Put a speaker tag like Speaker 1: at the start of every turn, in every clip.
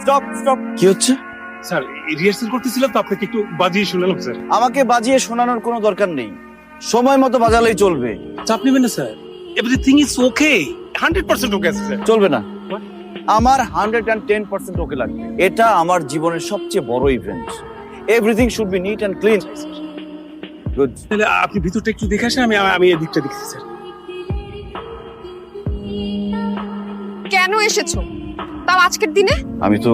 Speaker 1: Stop stop. কি হচ্ছে?
Speaker 2: Sir rehearsal করতেছিলাম তো আপনাকে একটু বাজিয়ে শোনালাম স্যার।
Speaker 1: আমাকে বাজিয়ে শোনানোর কোনো দরকার নেই, সময় মতো বাজালেই চলবে।
Speaker 2: চাপ নেবেন না স্যার, এভরিথিং ইজ ওকে, 100% ওকে আছে স্যার।
Speaker 1: চলবে না, আমার 110% ওকে লাগবে। এটা আমার জীবনের সবচেয়ে বড় event. Everything should be neat and clean. Good.
Speaker 2: তাহলে আপনি ভিতরটা একটু দেখে আসেন, আমি এদিকটা দেখছি স্যার।
Speaker 3: কেন এসেছো তাও আজকের দিনে?
Speaker 1: আমি তো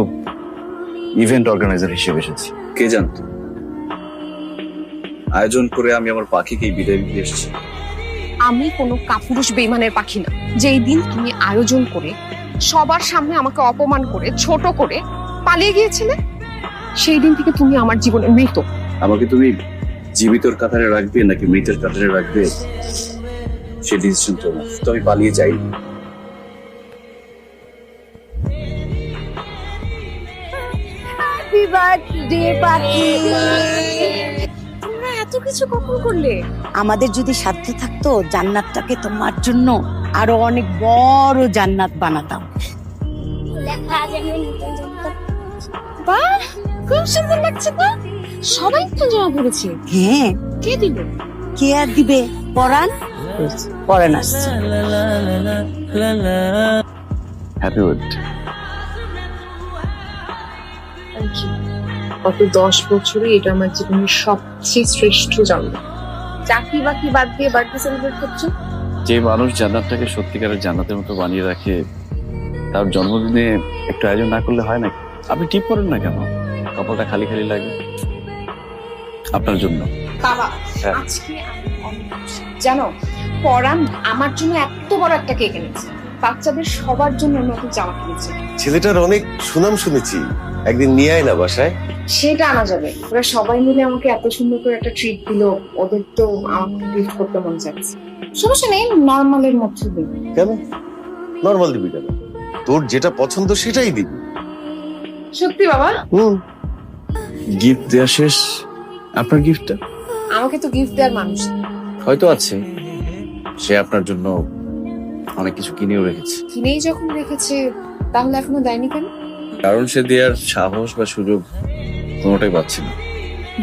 Speaker 1: ইভেন্ট অর্গানাইজার হিসেবে এসেছি। কে জানতো আয়োজন করে আমি আমার পাখিকেই বিদায় দিয়ে এসেছি।
Speaker 3: আমি কোনো কাপুরুষ বেইমানের পাখি না। যেই দিন তুমি আয়োজন করে সবার সামনে আমাকে অপমান করে ছোট করে পালিয়ে গিয়েছিলে, সেই দিন থেকে তুমি আমার জীবনের মৃত।
Speaker 1: আমাকে তুমি জীবিতর কাতারে রাখবে নাকি মৃতের কাতারে রাখবে সে ডিসিশন তোমার। তো আমি পালিয়ে যাই।
Speaker 4: হ্যাপি বার্থডে পাখি।
Speaker 3: তোমরা এত কিছু কখন করলে?
Speaker 4: আমাদের যদি সাধ্য থাকতো জান্নাতটাকে তোমার জন্য আরো অনেক বড় জান্নাত বানাতাম।
Speaker 3: বাহ, খুব সুন্দর লাগছে তো। সবাই তো জমা পড়েছে।
Speaker 4: হ্যাঁ,
Speaker 3: কে দিল?
Speaker 4: কে আর দিবে? পরান পরান আসছে।
Speaker 1: Happy birthday.
Speaker 3: গত 10 বছরে এটা আমার জীবনের সবচেয়ে শ্রেষ্ঠ জন্ম। চাকরি বাকরি বাদ দিয়ে বার্থডে সেলিব্রেট করছো?
Speaker 1: যে মানুষ জান্নাতটাকে সত্যিকারের জান্নাতের মতো বানিয়ে রাখে, তার জন্মদিনে একটু আয়োজন না করলে হয় না? আপনি টিপ করেন না কেন? কপালটা খালি খালি লাগে আপনার জন্য।
Speaker 3: বাবা,
Speaker 1: হ্যাঁ।
Speaker 3: আজকে আমি অনেক খুশি। জানো, পরান আমার জন্য এত বড় একটা কেক এনেছে, বাচ্চাদের সবার জন্য নতুন জামা কিনেছে।
Speaker 5: ছেলেটার অনেক সুনাম শুনেছি, একদিন নিয়ে আয় না বাসায়।
Speaker 3: সেটা আনা যাবে। ওরা সবাই মিলে আমাকে এত সুন্দর করে একটা ট্রিট দিলো, ওদের তো আমাকে গিফট করতে মন চাচ্ছে। সমস্যা নেই, নর্মালের মধ্যে দিই।
Speaker 5: কেন নর্মাল দিবি কেন? তোর যেটা পছন্দ সেটাই দিবি।
Speaker 3: সত্যি বাবা?
Speaker 1: গিফট দেওয়া শেষ, আপনার গিফটটা?
Speaker 3: আমাকে তো গিফট দেওয়ার মানুষ নেই।
Speaker 1: হয়তো আছে, সে আপনার জন্য অনেক কিছু কিনেও রেখেছে।
Speaker 3: কিনেই যখন রেখেছে, তাহলে এখনো দেয়নি কেন?
Speaker 1: কারণ সে দেওয়ার সাহস বা সুযোগ কোনোটাই পাচ্ছে না।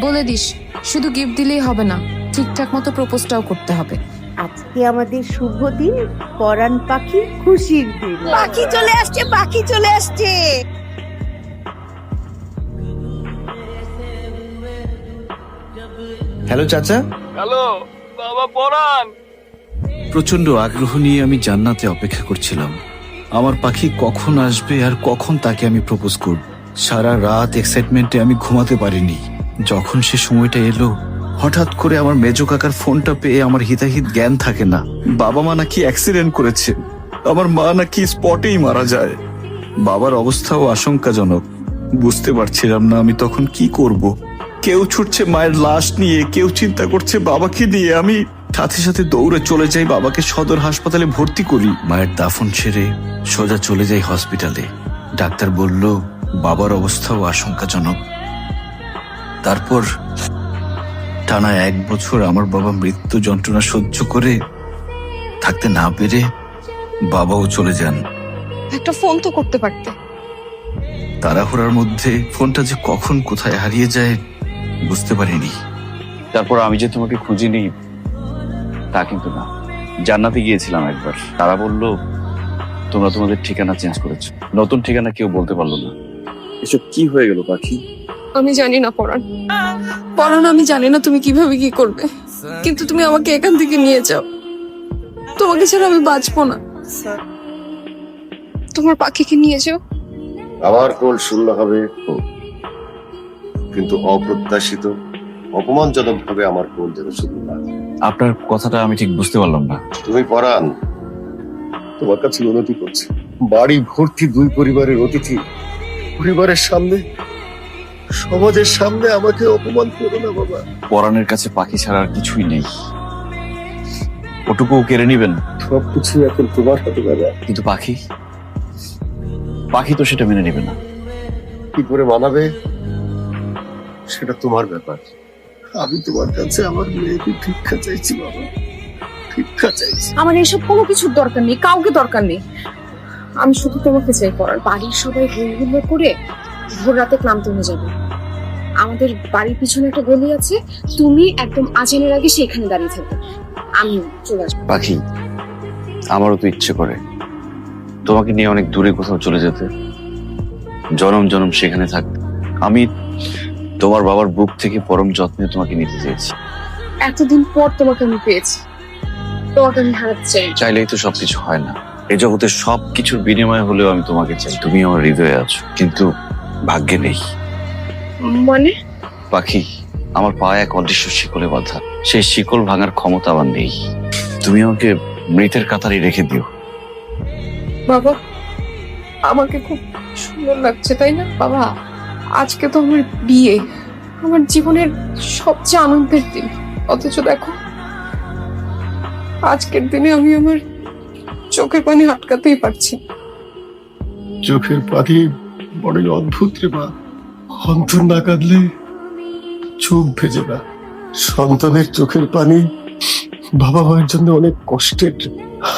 Speaker 6: বলে দিস, শুধু গিফট দিলেই হবে না, ঠিকঠাক মতো প্রপোজটাও করতে হবে।
Speaker 4: আজকে আমাদের শুভ দিন, পরান পাখি খুশির দিন। পাখি চলে আসছে, পাখি চলে আসছে।
Speaker 7: হ্যালো চাচা।
Speaker 2: হ্যালো বাবা পরান।
Speaker 7: প্রচন্ড আগ্রহ নিয়ে আমি জান্নাতে অপেক্ষা করছিলাম। আমার পাখি কখন আসবে আর কখন তাকে আমি প্রপোজ করব। সারা রাত এক্সাইটমেন্টে আমি ঘুমাতে পারিনি। যখন সে সময়টা এলো, হঠাৎ করে আমার মেজো কাকার ফোনটা পেয়ে আমার হিতাহিত জ্ঞান থাকে না। বাবা মা নাকি অ্যাক্সিডেন্ট করেছে, আমার মা নাকি স্পটেই মারা যায়। বাবার অবস্থাও আশঙ্কাজনক। বুঝতে পারছিলাম না আমি তখন কি করব। কেউ ছুটছে মায়ের লাশ নিয়ে, কেউ চিন্তা করছে বাবাকে নিয়ে। আমি সাথে সাথে দৌড়ে চলে যাই, বাবাকে সদর হাসপাতালে ভর্তি করি। মায়ের দাফন সেরে সোজা চলে যাই হসপিটালে। ডাক্তার বলল বাবার অবস্থাও আশঙ্কাজনক। তারপর টানা 1 বছর আমার বাবা মৃত্যু যন্ত্রণা সহ্য করে থাকতে না পেরে বাবাও চলে যান।
Speaker 3: একটা ফোন তো করতে পারতে।
Speaker 7: তাড়াহুড়ার মধ্যে ফোনটা যে কখন কোথায় হারিয়ে যায় বুঝতে পারিনি।
Speaker 1: তারপর আমি যে তোমাকে খুঁজিনি তা কিন্তু না। জান্নাতে গিয়েছিলাম একবার, তারা বলল তোমরা তোমাদের ঠিকানা চেঞ্জ করেছো। নতুন ঠিকানা কেউ বলতে পারলো না। এসব কি হয়ে গেল পাখি?
Speaker 6: আমি জানি না পরাণ, আমি জানি না তুমি কিভাবে কি করবে, কিন্তু তুমি আমাকে এখান থেকে নিয়ে যাও। তোমাকে ছাড়া আমি বাঁচবো না।
Speaker 3: তোমার পাখিকে নিয়ে যাও।
Speaker 5: আমার কোল শূন্য হবে, কিন্তু অপ্রত্যাশিত অপমানজনক ভাবে আমার কোল যেন শূন্য না।
Speaker 1: আপনার কথাটা আমি ঠিক বুঝতে পারলাম না।
Speaker 5: তুমি পরান, তোমার কাছে উন্নতি করছে। বাড়ি ভর্তি 2 পরিবারের অতিথি, পরিবারের সামনে, সমাজের সামনে আমাকে অপমান করো না বাবা।
Speaker 1: পরাণের কাছে পাখি ছাড়া আর কিছুই নেই, ওটুকু কেড়ে নিবেন।
Speaker 5: সবকিছু এখন তোমার হাতে বাবা।
Speaker 1: কিন্তু পাখি পাখি তো সেটা মেনে নেবে না।
Speaker 5: কি করে মানাবে সেটা তোমার ব্যাপার। আমি তোমার কাছে আমার মেয়েকে ভিক্ষা চাইছি বাবা, ভিক্ষা চাইছি।
Speaker 3: আমার এসব কোনো কিছুর দরকার নেই, কাউকে দরকার নেই। আমি শুধু তোমাকে চাই পড়ার। বাড়ির সবাই হইহুল্লো করে ভোর রাতে ক্লান্ত হয়ে যাবে। আমাদের বাড়ির পিছনে একটা গলি আছে, তুমি একদম আজানের আগে সেখানে দাঁড়িয়ে থাকবে, আমি চলে আসবো।
Speaker 1: পাখি, আমারও তো ইচ্ছে করে তোমাকে নিয়ে অনেক দূরে কোথাও চলে যেতে, জনম জনম সেখানে থাকতে। আমি তোমার বাবার বুক থেকে পরম যত্নে তোমাকে নিতে চেয়েছি।
Speaker 3: এতদিন পর তোমাকে আমি পেয়েছি, তোমাকে আমি হারাতে চাই।
Speaker 1: চাইলেই তো সবকিছু হয় না। এই জগতের সবকিছুর বিনিময় হলেও আমি তোমাকে চাই। তুমি আমার হৃদয়ে আছো, কিন্তু ভাগ্যে নেই।
Speaker 3: মানে?
Speaker 1: পাখি, আমার পায়ে এক অদৃশ্য শিকলে বাঁধা, সেই শিকল ভাঙার ক্ষমতা আমার নেই। তুমি আমাকে মৃতের কাতারে রেখে দিও।
Speaker 3: বাবা, আমাকে খুব সুন্দর লাগছে তাই না? বাবা, আজকে তো আমার বিয়ে, আমার জীবনের সবচেয়ে আনন্দের দিন, অথচ দেখো আজকের দিনে আমি আমার চোখের পানি আটকাতেই পারছি না।
Speaker 5: চোখের পানি বড়ই অদ্ভুত রে মা। অন্তর না কাঁদলে চোখ ভেজে না। সন্তানের চোখের পানি বাবা মায়ের জন্য অনেক কষ্টের।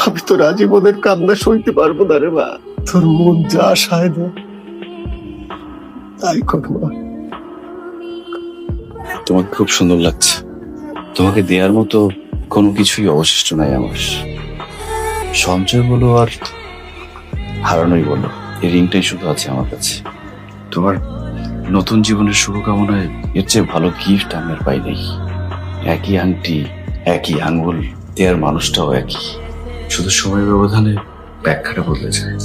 Speaker 5: আমি তো আজীবনের কান্না সইতে পারবো না রে মা। তোর মন যা সায় না তাই কর মা।
Speaker 1: তোমাকে খুব সুন্দর লাগছে। তোমাকে দেওয়ার মতো কোনো কিছুই অবশিষ্ট নাই আমার। সঞ্চয় বলো আর হারানোই বলো, এই রিংটাই শুধু আছে আমার কাছে। তোমার নতুন জীবনের শুভকামনায় এর চেয়ে ভালো গিফট আমি আর পাই নাই। একই আংটি, একই আঙ্গুল, দেওয়ার মানুষটাও একই, শুধু সময়ের ব্যবধানে ব্যাখ্যাটা বদলে যায়।